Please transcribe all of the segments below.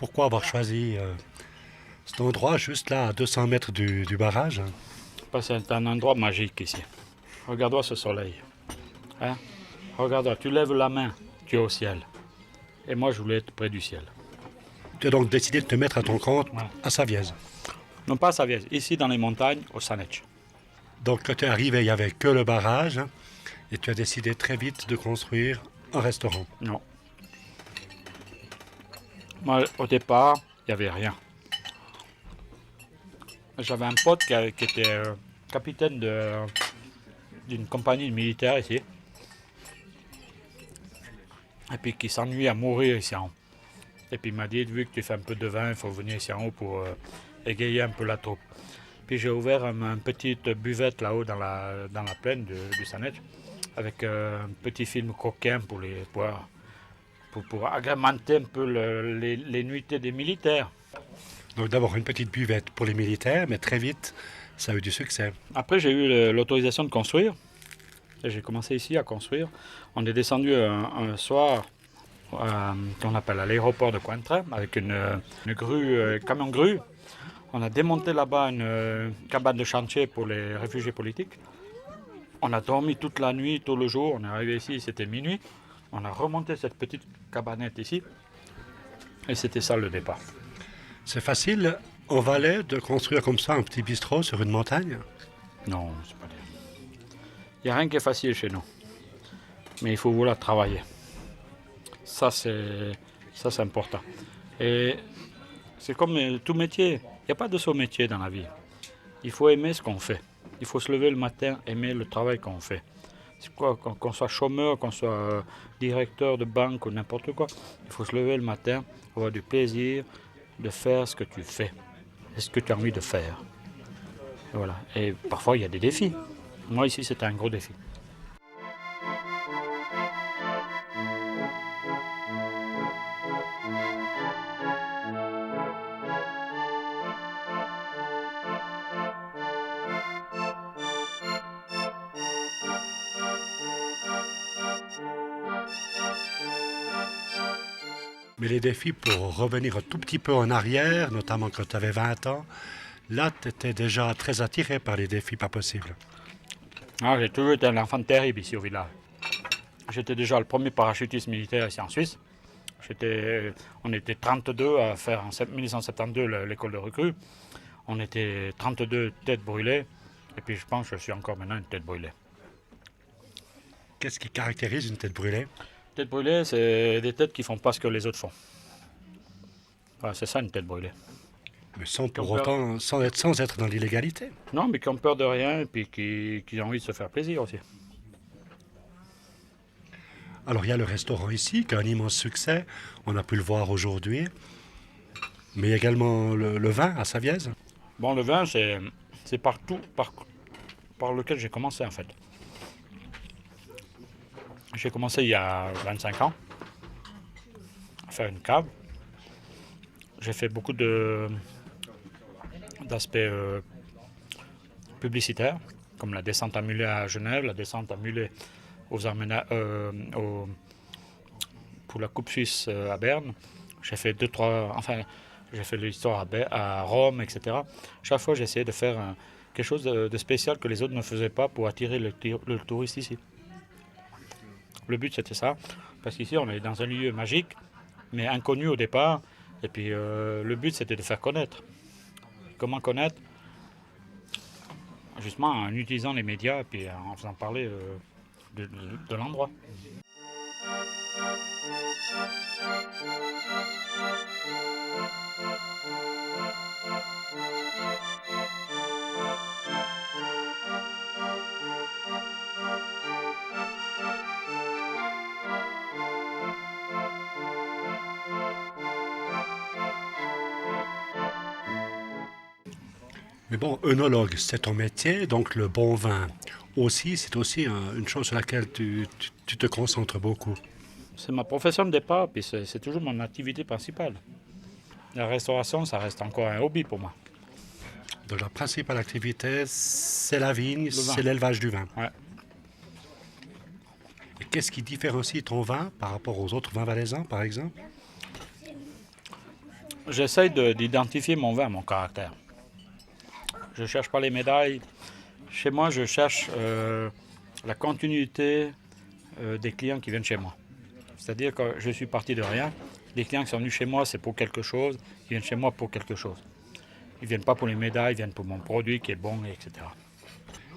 pourquoi avoir choisi cet endroit juste là à 200 mètres du barrage? Parce que c'est un endroit magique ici. Regarde-toi ce soleil. Hein? Regarde-toi, tu lèves la main, tu es au ciel. Et moi, je voulais être près du ciel. Tu as donc décidé de te mettre à ton compte Ouais. à Savièse. Non pas à Savièse, ici dans les montagnes, au Sanetch. Donc quand tu es arrivé, il n'y avait que le barrage et tu as décidé très vite de construire un restaurant. Non. Moi, au départ, il n'y avait rien. J'avais un pote qui était capitaine d'une compagnie militaire ici. Et puis qui s'ennuie à mourir ici en haut. Et puis il m'a dit, vu que tu fais un peu de vin, il faut venir ici en haut pour égayer un peu la troupe. Puis j'ai ouvert une petite buvette là-haut dans la plaine du Sanet, avec un petit film coquin pour agrémenter un peu les nuitées des militaires. Donc d'abord une petite buvette pour les militaires, mais très vite, ça a eu du succès. Après, j'ai eu l'autorisation de construire. Et j'ai commencé ici à construire. On est descendu un soir qu'on appelle à l'aéroport de Cointrin avec une grue, camion grue. On a démonté là-bas une cabane de chantier pour les réfugiés politiques. On a dormi toute la nuit, tout le jour. On est arrivé ici, c'était minuit. On a remonté cette petite cabanette ici. Et c'était ça le départ. C'est facile au Valais de construire comme ça un petit bistrot sur une montagne? Non, c'est pas bien. Il n'y a rien qui est facile chez nous. Mais il faut vouloir travailler. Ça, c'est important. Et c'est comme tout métier. Il n'y a pas de saut métier dans la vie. Il faut aimer ce qu'on fait. Il faut se lever le matin, aimer le travail qu'on fait. C'est quoi, qu'on soit chômeur, qu'on soit directeur de banque ou n'importe quoi. Il faut se lever le matin, avoir du plaisir de faire ce que tu fais. Et ce que tu as envie de faire. Et voilà. Et parfois, il y a des défis. Moi, ici, c'était un gros défi. Mais les défis, pour revenir un tout petit peu en arrière, notamment quand tu avais 20 ans, là, tu étais déjà très attiré par les défis pas possibles. Ah, j'ai toujours été un enfant terrible ici au village. J'étais déjà le premier parachutiste militaire ici en Suisse. On était 32 à faire en 1972 l'école de recrue. On était 32 têtes brûlées. Et puis je pense que je suis encore maintenant une tête brûlée. Qu'est-ce qui caractérise une tête brûlée? Tête brûlée, c'est des têtes qui font pas ce que les autres font. Voilà, c'est ça une tête brûlée. Mais sans pour autant, sans être dans l'illégalité. Non, mais qui ont peur de rien et puis qui ont envie de se faire plaisir aussi. Alors il y a le restaurant ici, qui a un immense succès, on a pu le voir aujourd'hui, mais il y a également le vin à Savièse. Bon, le vin, c'est partout par lequel j'ai commencé en fait. J'ai commencé il y a 25 ans à faire une cave. J'ai fait beaucoup d'aspects publicitaires, comme la descente à mulet à Genève, la descente à mulet pour la Coupe Suisse à Berne. J'ai fait j'ai fait l'histoire à Rome, etc. Chaque fois, j'ai essayé de faire quelque chose de spécial que les autres ne faisaient pas pour attirer le touriste ici. Le but, c'était ça, parce qu'ici, on est dans un lieu magique, mais inconnu au départ. Et puis, le but, c'était de faire connaître. Comment connaître? Justement, en utilisant les médias et puis en faisant parler de l'endroit. Mais bon, œnologue, c'est ton métier, donc le bon vin aussi, c'est aussi une chose sur laquelle tu te concentres beaucoup. C'est ma profession de départ, puis c'est toujours mon activité principale. La restauration, ça reste encore un hobby pour moi. Donc la principale activité, c'est la vigne, Le vin. c'est l'élevage du vin. Ouais. Et qu'est-ce qui différencie ton vin par rapport aux autres vins valaisans, par exemple? J'essaye d'identifier mon vin, mon caractère. Je ne cherche pas les médailles. Chez moi, je cherche la continuité des clients qui viennent chez moi. C'est-à-dire que je suis parti de rien. Les clients qui sont venus chez moi, c'est pour quelque chose. Ils viennent chez moi pour quelque chose. Ils ne viennent pas pour les médailles, ils viennent pour mon produit qui est bon, etc.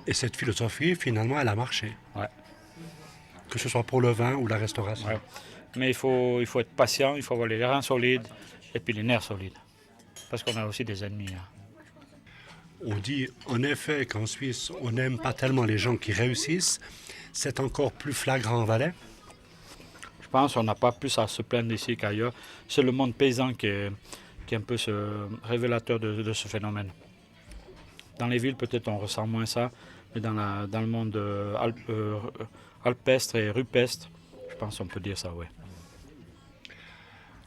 Et cette philosophie, finalement, elle a marché. Ouais. Que ce soit pour le vin ou la restauration. Ouais. Mais il faut être patient, il faut avoir les reins solides et puis les nerfs solides. Parce qu'on a aussi des ennemis. On dit en effet qu'en Suisse, on n'aime pas tellement les gens qui réussissent. C'est encore plus flagrant en Valais. Je pense qu'on n'a pas plus à se plaindre ici qu'ailleurs. C'est le monde paysan qui est un peu ce révélateur de ce phénomène. Dans les villes, peut-être on ressent moins ça, mais dans le monde alpestre et rupestre, je pense qu'on peut dire ça, oui.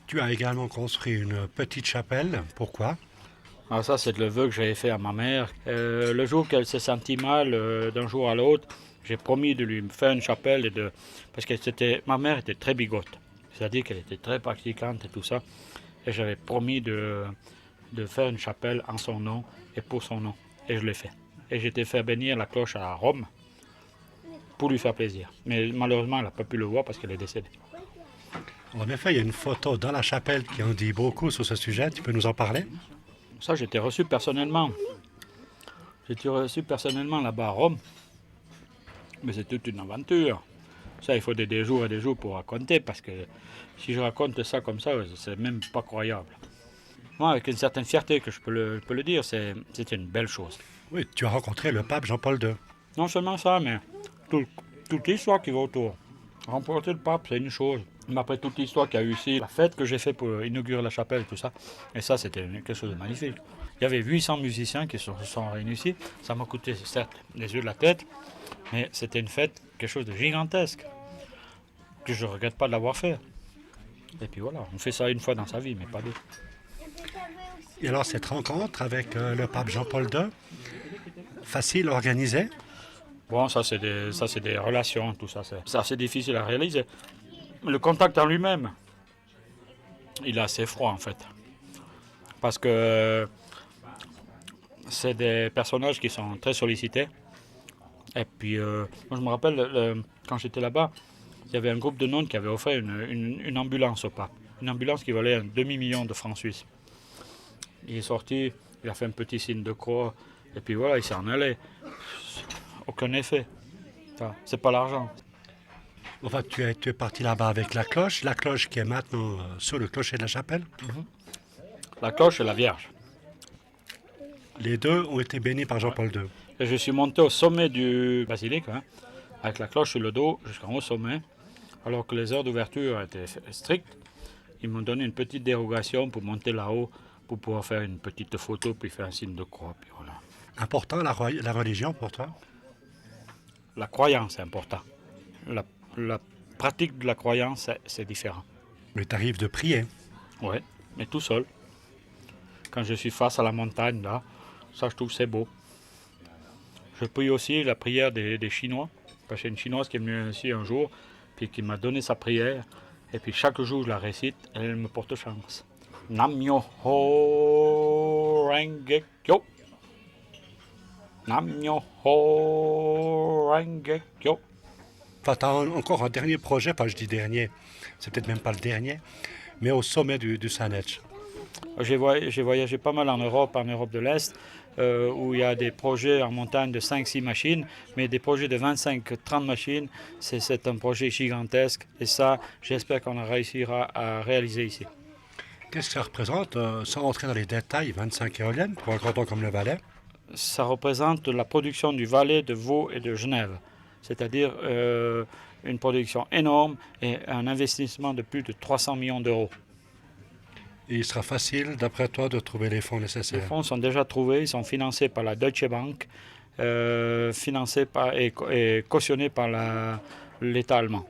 Tu as également construit une petite chapelle. Pourquoi? Alors ça, c'est le vœu que j'avais fait à ma mère. Le jour qu'elle s'est sentie mal, d'un jour à l'autre, j'ai promis de lui faire une chapelle. Parce que ma mère était très bigote. C'est-à-dire qu'elle était très pratiquante et tout ça. Et j'avais promis de faire une chapelle en son nom et pour son nom. Et je l'ai fait. Et j'ai été faire bénir la cloche à Rome pour lui faire plaisir. Mais malheureusement, elle n'a pas pu le voir parce qu'elle est décédée. En effet, il y a une photo dans la chapelle qui en dit beaucoup sur ce sujet. Tu peux nous en parler? Ça, j'étais reçu personnellement. J'étais reçu personnellement là-bas à Rome. Mais c'est toute une aventure. Ça, il faut des jours et des jours pour raconter, parce que si je raconte ça comme ça, c'est même pas croyable. Moi, avec une certaine fierté que je peux le dire, c'était une belle chose. Oui, tu as rencontré le pape Jean-Paul II. Non seulement ça, mais toute l'histoire qui va autour. Remporter le pape, c'est une chose. Mais après toute l'histoire qu'il y a eu ici, la fête que j'ai faite pour inaugurer la chapelle et tout ça, et ça, c'était quelque chose de magnifique. Il y avait 800 musiciens qui se sont réunis ici. Ça m'a coûté, certes, les yeux de la tête, mais c'était une fête, quelque chose de gigantesque, que je ne regrette pas de l'avoir fait. Et puis voilà, on fait ça une fois dans sa vie, mais pas deux. Et alors, cette rencontre avec le pape Jean-Paul II, facile à organiser? Bon, ça c'est des relations, tout ça, c'est assez difficile à réaliser. Le contact en lui-même, il est assez froid en fait. Parce que c'est des personnages qui sont très sollicités. Et puis, moi je me rappelle, quand j'étais là-bas, il y avait un groupe de nonnes qui avait offert une ambulance au pape. Une ambulance qui valait 1 demi-million de francs suisses. Il est sorti, il a fait un petit signe de croix, et puis voilà, il s'en allait. Aucun effet. C'est pas l'argent. Enfin, tu es parti là-bas avec la cloche qui est maintenant sur le clocher de la chapelle. La cloche et la Vierge. Les deux ont été bénis par Jean-Paul II. Et je suis monté au sommet du basilique, avec la cloche sur le dos, jusqu'en haut sommet, alors que les heures d'ouverture étaient strictes. Ils m'ont donné une petite dérogation pour monter là-haut, pour pouvoir faire une petite photo, puis faire un signe de croix. Puis voilà. Important, la religion pour toi? La croyance est importante. La pratique de la croyance, c'est différent. Mais t'arrives de prier. Oui, mais tout seul. Quand je suis face à la montagne, là, ça je trouve c'est beau. Je prie aussi la prière des Chinois, parce qu'il y a une Chinoise qui est venue ici un jour, puis qui m'a donné sa prière, et puis chaque jour je la récite, et elle me porte chance. Nam Myoho Renge Kyo. Nam Myoho Renge Kyo. Enfin, tu as encore un dernier projet, enfin je dis dernier, c'est peut-être même pas le dernier, mais au sommet du Saanich. J'ai voyagé pas mal en Europe de l'Est, où il y a des projets en montagne de 5-6 machines, mais des projets de 25-30 machines, c'est un projet gigantesque, et ça, j'espère qu'on réussira à réaliser ici. Qu'est-ce que ça représente, sans rentrer dans les détails, 25 éoliennes pour un canton comme le Valais? Ça représente la production du Valais, de Vaud et de Genève, c'est-à-dire une production énorme et un investissement de plus de 300 millions d'euros. Et il sera facile, d'après toi, de trouver les fonds Les nécessaires? fonds sont déjà trouvés, ils sont financés par la Deutsche Bank, financés et cautionnés par l'État allemand.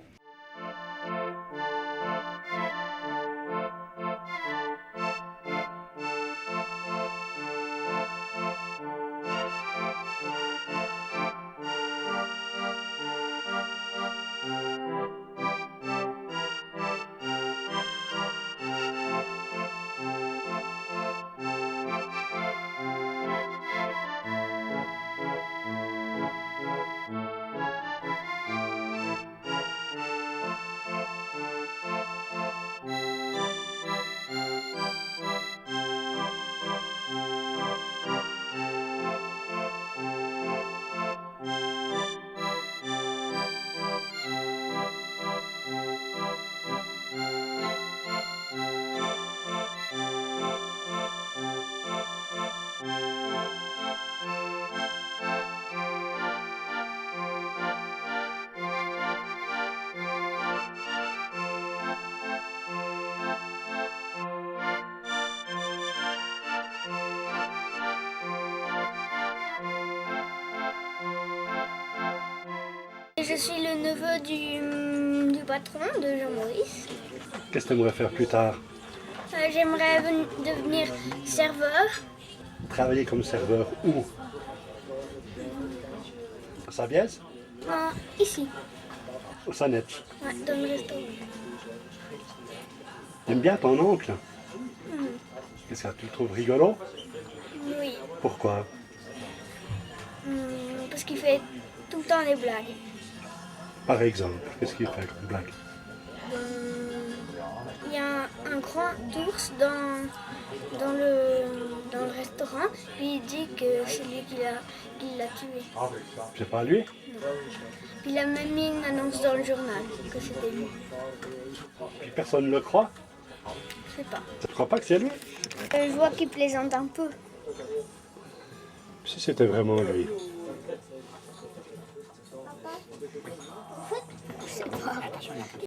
Je suis le neveu du patron, de Jean-Maurice. Qu'est-ce que tu aimerais faire plus tard? J'aimerais devenir serveur. Travailler comme serveur où? À Sabiez? Ici, Au Sanetch. ouais, dans le restaurant. T'aimes bien ton oncle? Qu'est-ce que tu le trouves rigolo? Oui, Pourquoi? parce qu'il fait tout le temps des blagues. Par exemple, qu'est-ce qu'il fait comme blague? Il y a un grand ours dans le restaurant, puis il dit que c'est lui qui l'a tué. C'est pas lui? Puis il a même mis une annonce dans le journal que c'était lui. Puis personne ne le croit? Je sais pas. Tu ne crois pas que c'est lui? Je vois qu'il plaisante un peu. Si c'était vraiment lui. Je sais pas.